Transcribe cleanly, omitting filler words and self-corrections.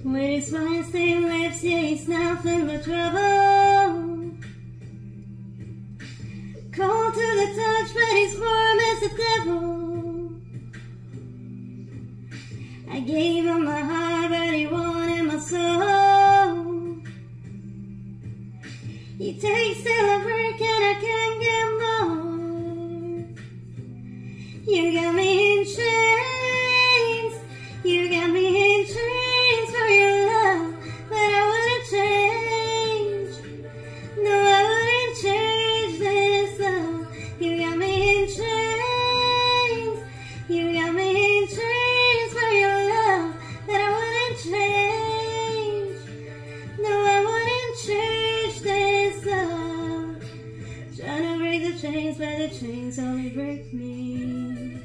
With his wine stained lips, yeah, he's nothing but trouble. Cold to the touch, but he's warm as the devil. I gave him my heart, but he wanted my soul. He takes till I break and I can't get more. You got me in chains. You got me in chains for your love, but I wouldn't change. No, I wouldn't change this love. You got me in chains. You got me in chains for your love, but I wouldn't change. No, I wouldn't change this love. Trying to break the chains, but the chains only break me.